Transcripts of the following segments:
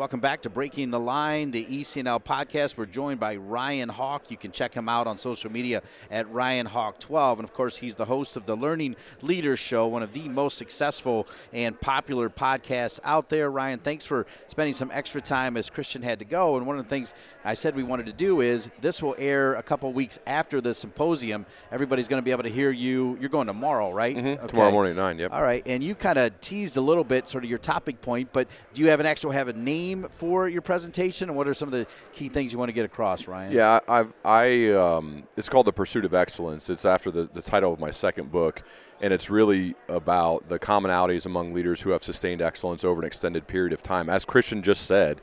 welcome back to Breaking the Line, the ECNL podcast. We're joined by Ryan Hawk. You can check him out on social media at RyanHawk12. And, of course, he's the host of the Learning Leaders Show, one of the most successful and popular podcasts out there. Ryan, thanks for spending some extra time as Christian had to go. And one of the things I said we wanted to do is this will air a couple weeks after the symposium. Everybody's going to be able to hear you. You're going tomorrow, right? Mm-hmm. Okay. Tomorrow morning at 9, yep. All right. And you kind of teased a little bit sort of your topic point, but do you have a name for your presentation, and what are some of the key things you want to get across, Ryan? Yeah, it's called The Pursuit of Excellence. It's after the title of my second book, and it's really about the commonalities among leaders who have sustained excellence over an extended period of time. As Christian just said,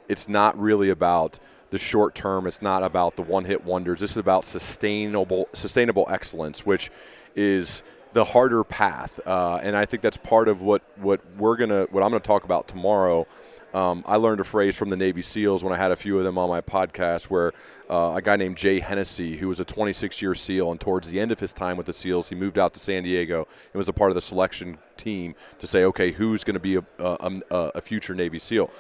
it's not really about the short term. It's not about the one-hit wonders. This is about sustainable excellence, which is the harder path, and I think that's part of what I'm gonna talk about tomorrow. I learned a phrase from the Navy SEALs when I had a few of them on my podcast, where a guy named Jay Hennessy, who was a 26-year SEAL, and towards the end of his time with the SEALs, he moved out to San Diego and was a part of the selection team to say, okay, who's going to be a future Navy SEAL?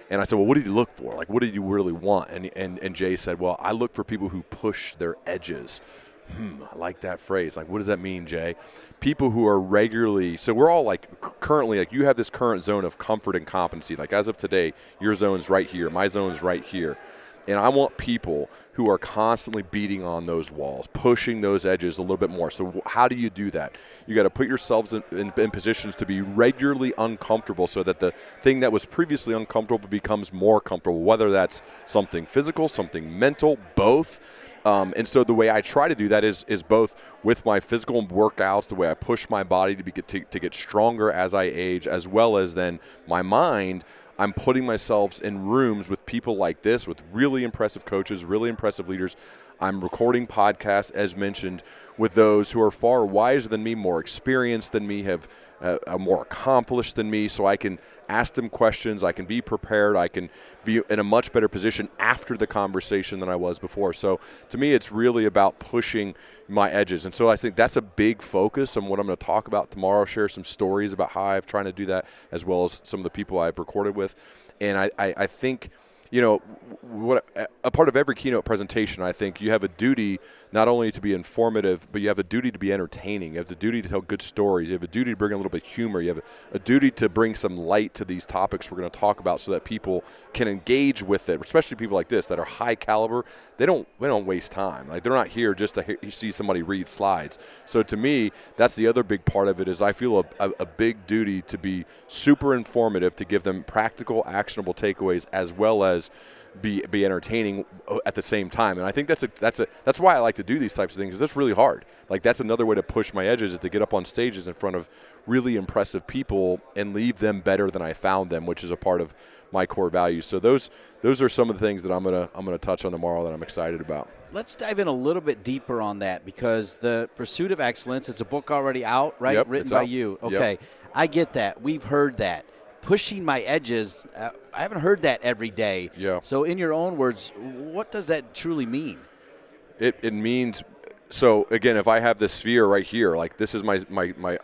And I said, well, what did you look for? Like, what did you really want? And Jay said, well, I look for people who push their edges. I like that phrase. Like, what does that mean, Jay? People who are regularly – so we're all currently you have this current zone of comfort and competency. Like, as of today, your zone's right here. My zone's right here. And I want people who are constantly beating on those walls, pushing those edges a little bit more. So how do you do that? You got to put yourselves in positions to be regularly uncomfortable so that the thing that was previously uncomfortable becomes more comfortable, whether that's something physical, something mental, both. And so the way I try to do that is both with my physical workouts, the way I push my body to get stronger as I age, as well as then my mind. I'm putting myself in rooms with people like this, with really impressive coaches, really impressive leaders. I'm recording podcasts, as mentioned, with those who are far wiser than me, more experienced than me, are more accomplished than me, so I can ask them questions, I can be prepared, I can be in a much better position after the conversation than I was before. So to me, it's really about pushing my edges. And so I think that's a big focus on what I'm going to talk about tomorrow, share some stories about how I've tried to do that, as well as some of the people I've recorded with. And I think – what a part of every keynote presentation, I think you have a duty not only to be informative, but you have a duty to be entertaining. You have the duty to tell good stories. You have a duty to bring a little bit of humor. You have a duty to bring some light to these topics we're going to talk about so that people can engage with it, especially people like this that are high caliber. They don't waste time. Like, they're not here just to see somebody read slides. So to me, that's the other big part of it is I feel a big duty to be super informative, to give them practical, actionable takeaways, as well as be entertaining at the same time. And I think that's why I like to do these types of things, because it's really hard. Like, that's another way to push my edges, is to get up on stages in front of really impressive people and leave them better than I found them, which is a part of my core values. So those are some of the things that I'm gonna touch on tomorrow that I'm excited about. Let's dive in a little bit deeper on that, because The Pursuit of Excellence, it's a book already out, right? Yep, Written by you. Okay. Yep. I get that. We've heard that. Pushing my edges, I haven't heard that every day. Yeah. So in your own words, what does that truly mean? It means, so again, if I have this sphere right here, like, this is my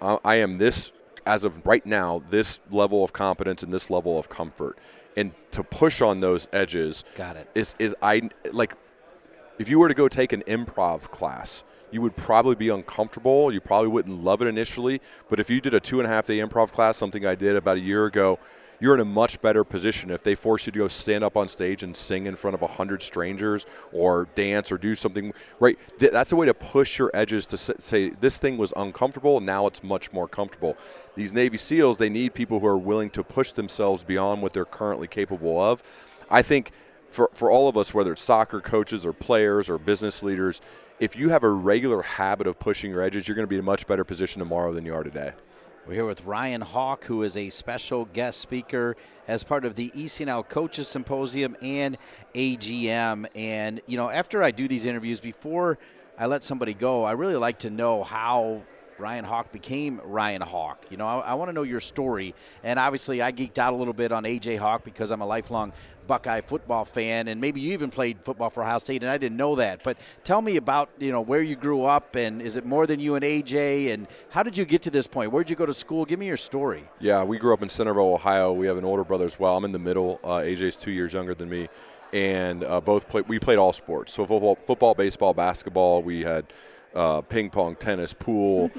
I am this, as of right now, this level of competence and this level of comfort. And to push on those edges Got it. is if you were to go take an improv class, you would probably be uncomfortable. You probably wouldn't love it initially. But if you did a 2.5-day improv class, something I did about a year ago, you're in a much better position. If they force you to go stand up on stage and sing in front of 100 strangers, or dance, or do something, right? That's a way to push your edges, to say this thing was uncomfortable, now it's much more comfortable. These Navy SEALs, they need people who are willing to push themselves beyond what they're currently capable of. I think for all of us, whether it's soccer coaches or players or business leaders, if you have a regular habit of pushing your edges, you're going to be in a much better position tomorrow than you are today. We're here with Ryan Hawk, who is a special guest speaker as part of the ECNL Coaches Symposium and AGM. And, after I do these interviews, before I let somebody go, I really like to know how Ryan Hawk became Ryan Hawk. You know, I want to know your story. And obviously I geeked out a little bit on A.J. Hawk because I'm a lifelong Buckeye football fan, and maybe you even played football for Ohio State, and I didn't know that. But tell me about, you know, where you grew up, and is it more than you and A.J., and how did you get to this point? Where did you go to school? Give me your story. Yeah, we grew up in Centerville, Ohio. We have an older brother as well. I'm in the middle. A.J.'s 2 years younger than me, and we played all sports. So football, baseball, basketball. We had ping pong, tennis, pool,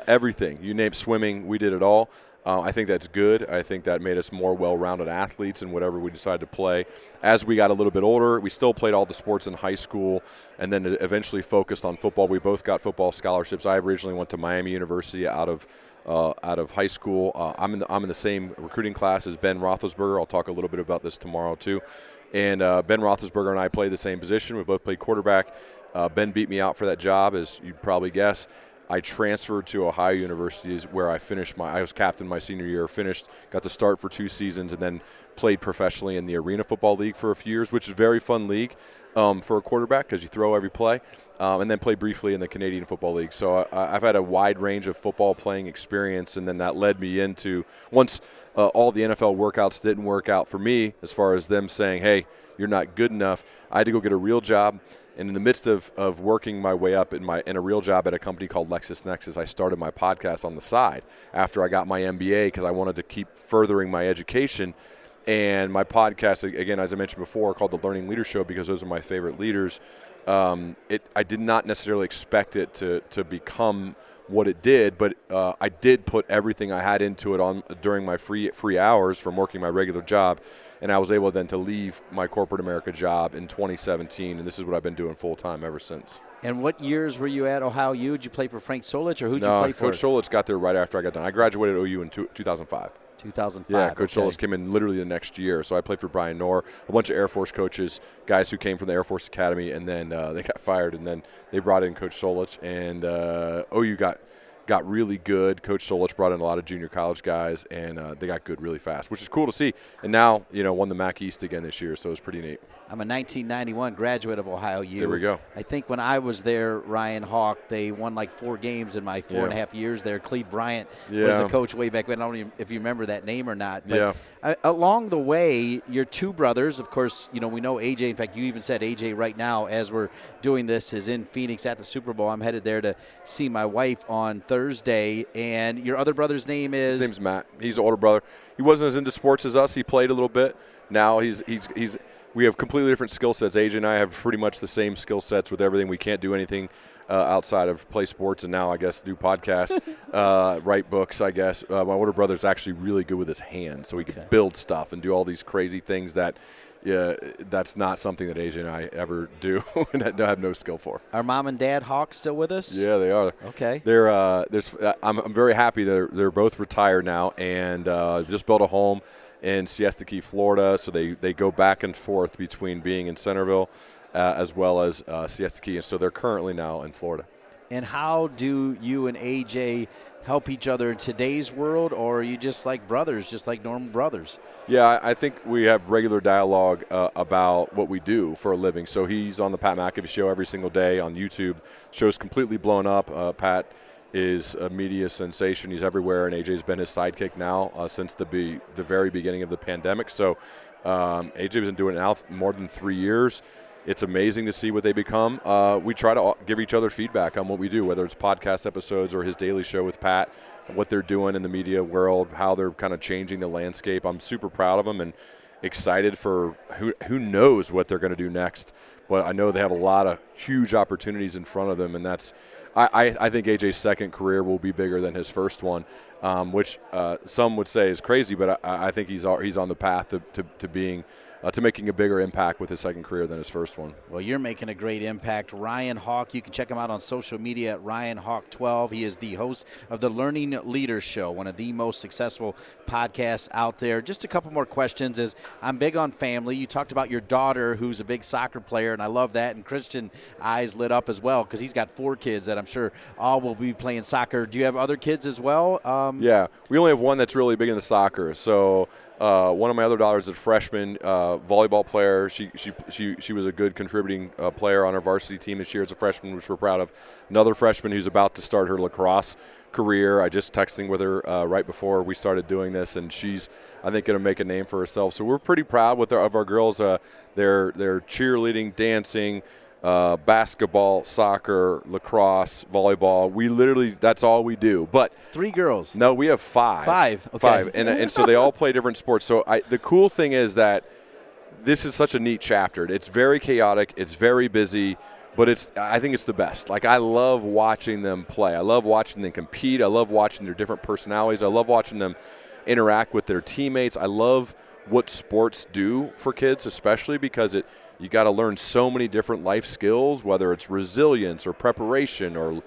everything. You name swimming, we did it all. I think that's good. I think that made us more well-rounded athletes in whatever we decided to play. As we got a little bit older, we still played all the sports in high school and then eventually focused on football. We both got football scholarships. I originally went to Miami University out of high school. I'm in the same recruiting class as Ben Roethlisberger. I'll talk a little bit about this tomorrow too. And Ben Roethlisberger and I played the same position. We both played quarterback. Ben beat me out for that job, as you'd probably guess. I transferred to Ohio University, where I was captain my senior year, got to start for 2 seasons, and then played professionally in the Arena Football League for a few years, which is a very fun league for a quarterback because you throw every play, and then played briefly in the Canadian Football League. So I've had a wide range of football playing experience, and then that led me into, once all the NFL workouts didn't work out for me as far as them saying, hey, you're not good enough, I had to go get a real job. And in the midst of working my way up in a real job at a company called LexisNexis, I started my podcast on the side after I got my MBA because I wanted to keep furthering my education. And my podcast, again, as I mentioned before, called The Learning Leader Show because those are my favorite leaders. I did not necessarily expect it to become what it did, but I did put everything I had into it during my free hours from working my regular job. And I was able then to leave my corporate America job in 2017, and this is what I've been doing full-time ever since. And what years were you at Ohio U? Did you play for Frank Solich, or who did you play for? Coach Solich got there right after I got done. I graduated at OU in 2005. 2005. Yeah, Coach okay. Solich came in literally the next year. So I played for Brian Knorr, a bunch of Air Force coaches, guys who came from the Air Force Academy, and then they got fired, and then they brought in Coach Solich, and OU got really good. Coach Solich brought in a lot of junior college guys, and they got good really fast, which is cool to see. And now, won the MAC East again this year, so it was pretty neat. I'm a 1991 graduate of Ohio U. There we go. I think when I was there, Ryan Hawk, they won like 4 games in my 4.5 years there. Cleve Bryant was the coach way back when. I don't even if you remember that name or not. But along the way, your 2 brothers, of course, we know AJ. In fact, you even said AJ right now as we're doing this is in Phoenix at the Super Bowl. I'm headed there to see my wife on Thursday. And your other brother's name is? His name's Matt. He's the older brother. He wasn't as into sports as us. He played a little bit. Now we have completely different skill sets. AJ and I have pretty much the same skill sets with everything. We can't do anything outside of play sports and now, I guess, do podcasts, write books, I guess. My older brother's actually really good with his hands, so he can build stuff and do all these crazy things that's not something that AJ and I ever do and I have no skill for. Are Mom and Dad Hawk still with us? Yeah, they are. Okay. I'm very happy they're both retired now and just built a home in Siesta Key, Florida. So they go back and forth between being in Centerville as well as Siesta Key. And so they're currently now in Florida. And how do you and AJ help each other in today's world, or are you just like brothers, just like normal brothers? Yeah, I think we have regular dialogue about what we do for a living. So he's on the Pat McAfee Show every single day on YouTube. Show's completely blown up. Pat is a media sensation. He's everywhere, and AJ's been his sidekick now since the very beginning of the pandemic. So AJ's been doing it now more than 3 years. It's amazing to see what they become. We try to give each other feedback on what we do, whether it's podcast episodes or his daily show with Pat, what they're doing in the media world, how they're kind of changing the landscape. I'm super proud of them and excited for who knows what they're going to do next. But I know they have a lot of huge opportunities in front of them, and that's I think AJ's second career will be bigger than his first one, which some would say is crazy, but I think he's on the path to being to making a bigger impact with his second career than his first one. Well, you're making a great impact. Ryan Hawk, you can check him out on social media at RyanHawk12. He is the host of the Learning Leader Show, one of the most successful podcasts out there. Just a couple more questions is I'm big on family. You talked about your daughter who's a big soccer player, and I love that. And Christian eyes lit up as well because he's got 4 kids that I'm sure all will be playing soccer. Do you have other kids as well? Yeah, we only have one that's really big into soccer. So One of my other daughters is a freshman volleyball player. She was a good contributing player on our varsity team this year as a freshman, which we're proud of. Another freshman who's about to start her lacrosse career. I just texting with her right before we started doing this, and she's, I think, going to make a name for herself. So we're pretty proud of our girls. They're cheerleading, dancing, basketball, soccer, lacrosse, volleyball. We literally, that's all we do. But 3 girls. No, we have 5. 5. Okay. 5, and so they all play different sports. So the cool thing is that this is such a neat chapter. It's very chaotic. It's very busy. But I think it's the best. Like, I love watching them play. I love watching them compete. I love watching their different personalities. I love watching them interact with their teammates. I love what sports do for kids, especially because you got to learn so many different life skills, whether it's resilience or preparation or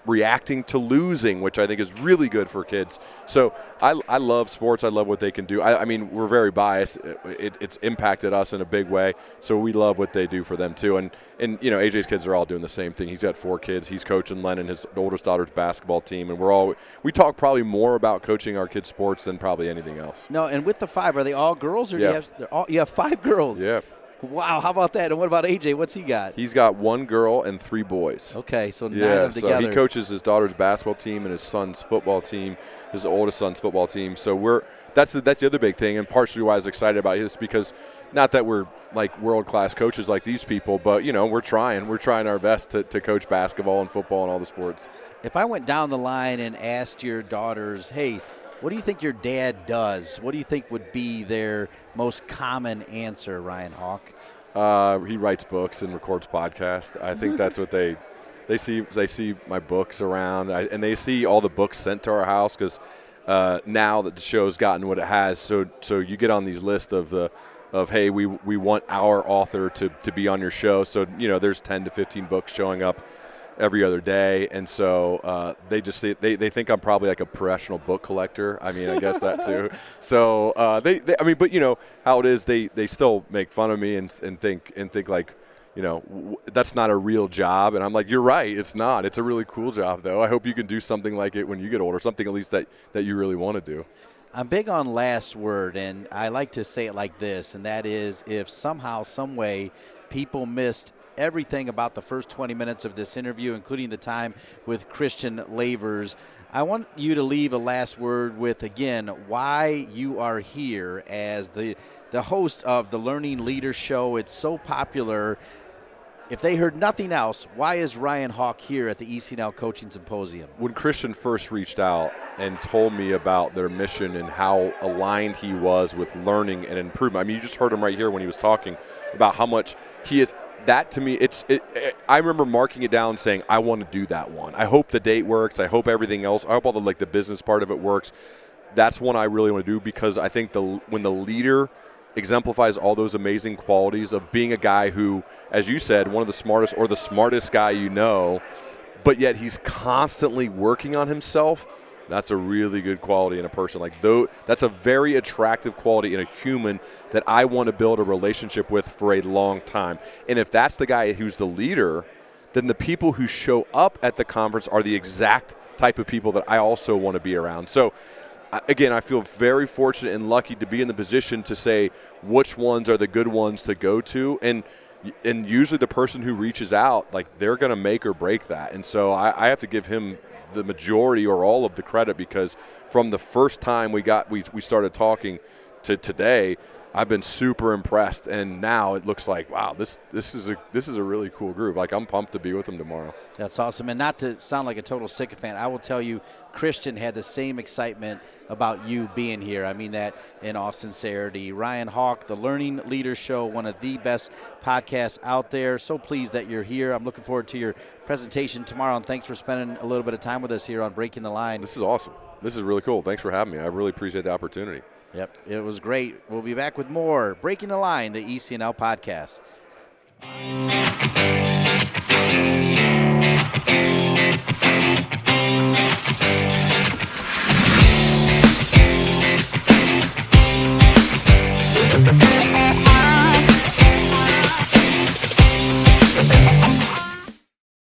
reacting to losing, which I think is really good for kids. So I love sports. I love what they can do. I mean, we're very biased. It's impacted us in a big way, so we love what they do for them too. And AJ's kids are all doing the same thing. He's got 4 kids. He's coaching Lennon, his oldest daughter's basketball team, and we talk probably more about coaching our kids' sports than probably anything else. No, and with the 5, are they all girls, or yeah. you have 5 girls? Yeah. Wow, how about that? And what about AJ? What's he got? He's got 1 girl and 3 boys. Okay, so 9 of them together. So he coaches his daughter's basketball team and his son's football team, his oldest son's football team. So that's the other big thing, and partially why I was excited about this, because not that we're like world-class coaches like these people, but we're trying our best to coach basketball and football and all the sports. If I went down the line and asked your daughters, hey, what do you think your dad does? What do you think would be their most common answer, Ryan Hawk? He writes books and records podcasts. I think that's what they see. They see my books around, and they see all the books sent to our house, because now that the show's gotten what it has, so you get on these lists of hey, we want our author to be on your show. So there's 10 to 15 books showing up every other day, and so they think I'm probably like a professional book collector. I mean, I guess that too. So but how it is, they still make fun of me and think like, that's not a real job. And I'm like, you're right, it's not. It's a really cool job, though. I hope you can do something like it when you get older, something at least that you really want to do. I'm big on last word, and I like to say it like this, and that is, if somehow, some way, people missed everything about the first 20 minutes of this interview, including the time with Christian Lavers, I want you to leave a last word with, again, why you are here as the host of the Learning Leader Show. It's so popular. If they heard nothing else, why is Ryan Hawk here at the ECNL Coaching Symposium? When Christian first reached out and told me about their mission and how aligned he was with learning and improvement, I mean, you just heard him right here when he was talking about how much he is. That, to me, I remember marking it down saying, I want to do that one. I hope the date works. I hope everything else. I hope all the business part of it works. That's one I really want to do, because I think when the leader exemplifies all those amazing qualities of being a guy who, as you said, one of the smartest or the smartest guy but yet he's constantly working on himself, that's a really good quality in a person. That's a very attractive quality in a human that I want to build a relationship with for a long time. And if that's the guy who's the leader, then the people who show up at the conference are the exact type of people that I also want to be around. So again, I feel very fortunate and lucky to be in the position to say which ones are the good ones to go to. And usually the person who reaches out, they're going to make or break that. And so I have to give him the majority or all of the credit, because from the first time we started talking to today, I've been super impressed, and now it looks like, wow, this is a really cool group. I'm pumped to be with them tomorrow. That's awesome. And not to sound like a total sycophant, I will tell you, Christian had the same excitement about you being here. I mean that in all sincerity. Ryan Hawk, the Learning Leader Show, one of the best podcasts out there. So pleased that you're here. I'm looking forward to your presentation tomorrow, and thanks for spending a little bit of time with us here on Breaking the Line. This is awesome. This is really cool. Thanks for having me. I really appreciate the opportunity. Yep, it was great. We'll be back with more Breaking the Line, the ECNL podcast.